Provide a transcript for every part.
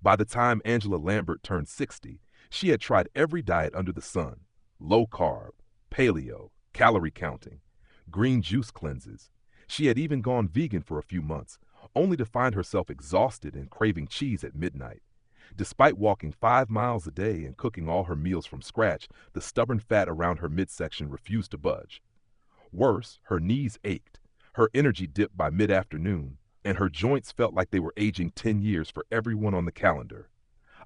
By the time Angela Lambert turned 60, she had tried every diet under the sun: low carb, paleo, calorie counting, green juice cleanses. She had even gone vegan for a few months, only to find herself exhausted and craving cheese at midnight. Despite walking 5 miles a day and cooking all her meals from scratch, the stubborn fat around her midsection refused to budge. Worse, her knees ached, her energy dipped by mid-afternoon, and her joints felt like they were aging 10 years for everyone on the calendar.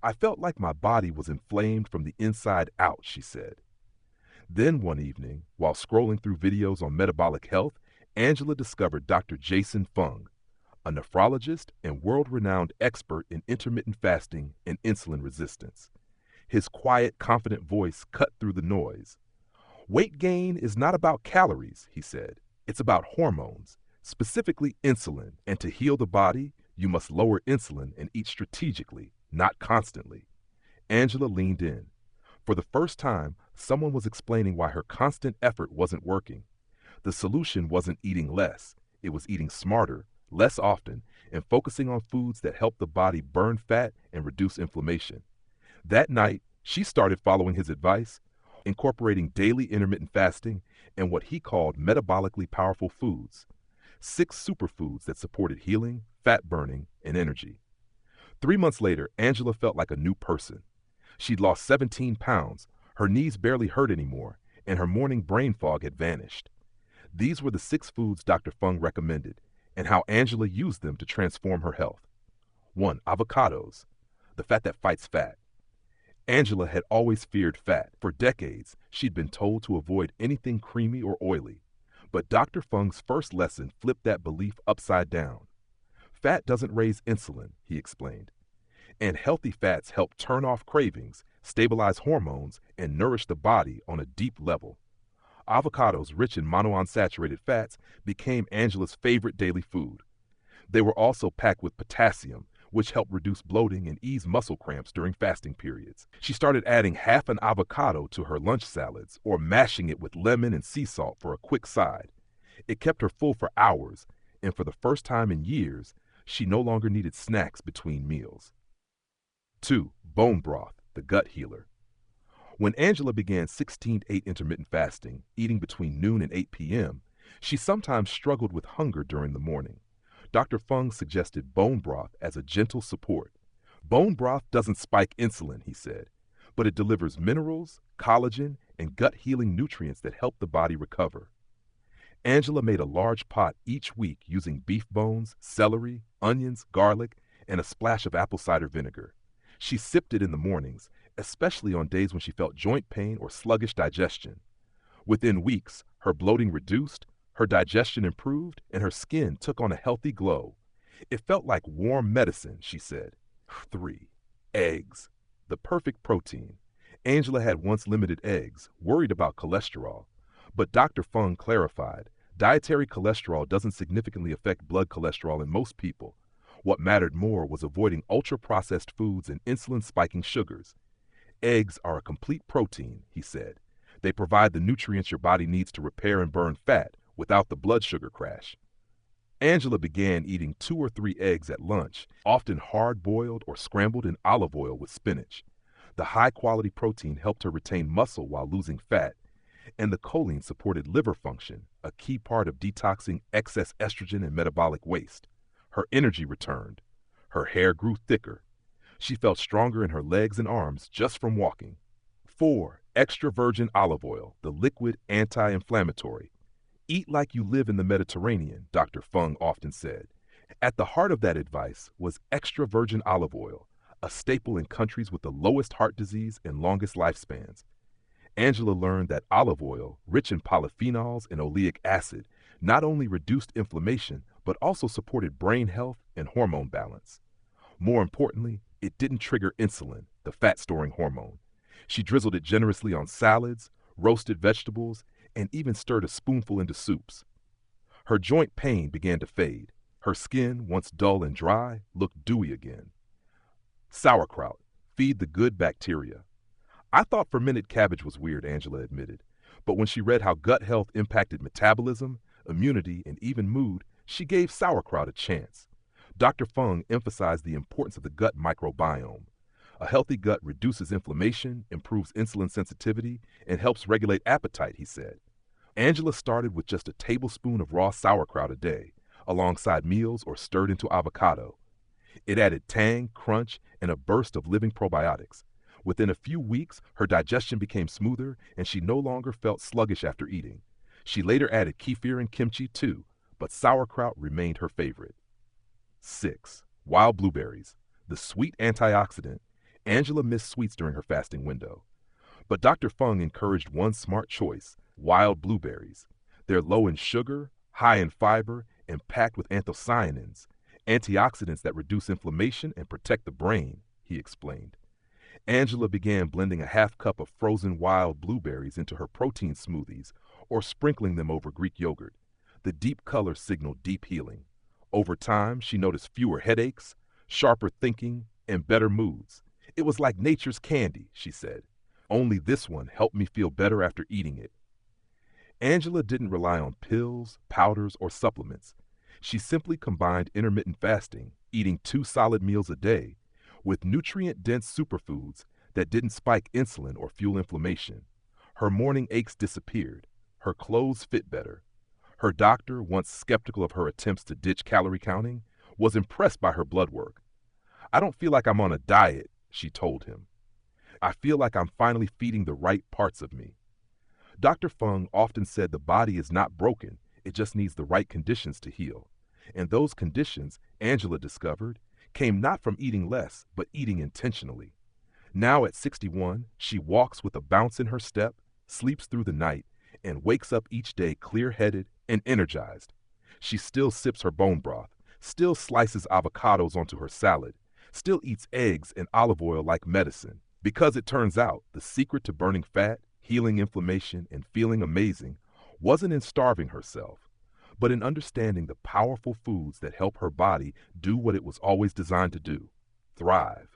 I felt like my body was inflamed from the inside out, she said. Then one evening, while scrolling through videos on metabolic health, Angela discovered Dr. Jason Fung, a nephrologist and world-renowned expert in intermittent fasting and insulin resistance. His quiet, confident voice cut through the noise. Weight gain is not about calories, he said. It's about hormones, specifically insulin, and to heal the body, you must lower insulin and eat strategically, not constantly. Angela leaned in. For the first time, someone was explaining why her constant effort wasn't working. The solution wasn't eating less, it was eating smarter, less often, and focusing on foods that help the body burn fat and reduce inflammation. That night, she started following his advice, incorporating daily intermittent fasting and what he called metabolically powerful foods, 6 superfoods that supported healing, fat burning, and energy. 3 months later, Angela felt like a new person. She'd lost 17 pounds, her knees barely hurt anymore, and her morning brain fog had vanished. These were the 6 foods Dr. Fung recommended, and how Angela used them to transform her health. 1. Avocados, the fat that fights fat. Angela had always feared fat. For decades, she'd been told to avoid anything creamy or oily. But Dr. Fung's first lesson flipped that belief upside down. Fat doesn't raise insulin, he explained. And healthy fats help turn off cravings, stabilize hormones, and nourish the body on a deep level. Avocados rich in monounsaturated fats became Angela's favorite daily food. They were also packed with potassium, which helped reduce bloating and ease muscle cramps during fasting periods. She started adding half an avocado to her lunch salads or mashing it with lemon and sea salt for a quick side. It kept her full for hours, and for the first time in years, she no longer needed snacks between meals. 2. Bone broth, the gut healer. When Angela began 16-8 intermittent fasting, eating between noon and 8 p.m., she sometimes struggled with hunger during the morning. Dr. Fung suggested bone broth as a gentle support. Bone broth doesn't spike insulin, he said, but it delivers minerals, collagen, and gut-healing nutrients that help the body recover. Angela made a large pot each week using beef bones, celery, onions, garlic, and a splash of apple cider vinegar. She sipped it in the mornings, especially on days when she felt joint pain or sluggish digestion. Within weeks, her bloating reduced, her digestion improved, and her skin took on a healthy glow. It felt like warm medicine, she said. 3. Eggs, the perfect protein. Angela had once limited eggs, worried about cholesterol. But Dr. Fung clarified, dietary cholesterol doesn't significantly affect blood cholesterol in most people. What mattered more was avoiding ultra-processed foods and insulin-spiking sugars. Eggs are a complete protein, he said. They provide the nutrients your body needs to repair and burn fat without the blood sugar crash. Angela began eating 2 or 3 eggs at lunch, often hard-boiled or scrambled in olive oil with spinach. The high-quality protein helped her retain muscle while losing fat, and the choline supported liver function, a key part of detoxing excess estrogen and metabolic waste. Her energy returned. Her hair grew thicker. She felt stronger in her legs and arms just from walking. 4. Extra virgin olive oil, the liquid anti-inflammatory. Eat like you live in the Mediterranean, Dr. Fung often said. At the heart of that advice was extra virgin olive oil, a staple in countries with the lowest heart disease and longest lifespans. Angela learned that olive oil, rich in polyphenols and oleic acid, not only reduced inflammation, but also supported brain health and hormone balance. More importantly, it didn't trigger insulin, the fat-storing hormone. She drizzled it generously on salads, roasted vegetables, and even stirred a spoonful into soups. Her joint pain began to fade. Her skin, once dull and dry, looked dewy again. Sauerkraut, feed the good bacteria. I thought fermented cabbage was weird, Angela admitted. But when she read how gut health impacted metabolism, immunity, and even mood, she gave sauerkraut a chance. Dr. Fung emphasized the importance of the gut microbiome. A healthy gut reduces inflammation, improves insulin sensitivity, and helps regulate appetite, he said. Angela started with just a tablespoon of raw sauerkraut a day, alongside meals or stirred into avocado. It added tang, crunch, and a burst of living probiotics. Within a few weeks, her digestion became smoother and she no longer felt sluggish after eating. She later added kefir and kimchi too, but sauerkraut remained her favorite. 6. Wild blueberries. The sweet antioxidant. Angela missed sweets during her fasting window. But Dr. Fung encouraged one smart choice: wild blueberries. They're low in sugar, high in fiber, and packed with anthocyanins, antioxidants that reduce inflammation and protect the brain, he explained. Angela began blending a half cup of frozen wild blueberries into her protein smoothies or sprinkling them over Greek yogurt. The deep color signaled deep healing. Over time, she noticed fewer headaches, sharper thinking, and better moods. It was like nature's candy, she said. Only this one helped me feel better after eating it. Angela didn't rely on pills, powders, or supplements. She simply combined intermittent fasting, eating 2 solid meals a day, with nutrient-dense superfoods that didn't spike insulin or fuel inflammation. Her morning aches disappeared. Her clothes fit better. Her doctor, once skeptical of her attempts to ditch calorie counting, was impressed by her blood work. "I don't feel like I'm on a diet," she told him. "I feel like I'm finally feeding the right parts of me." Dr. Fung often said the body is not broken, it just needs the right conditions to heal. And those conditions, Angela discovered, came not from eating less, but eating intentionally. Now at 61, she walks with a bounce in her step, sleeps through the night, and wakes up each day clear-headed and energized. She still sips her bone broth, still slices avocados onto her salad, still eats eggs and olive oil like medicine, because it turns out the secret to burning fat, healing inflammation, and feeling amazing wasn't in starving herself, but in understanding the powerful foods that help her body do what it was always designed to do: thrive.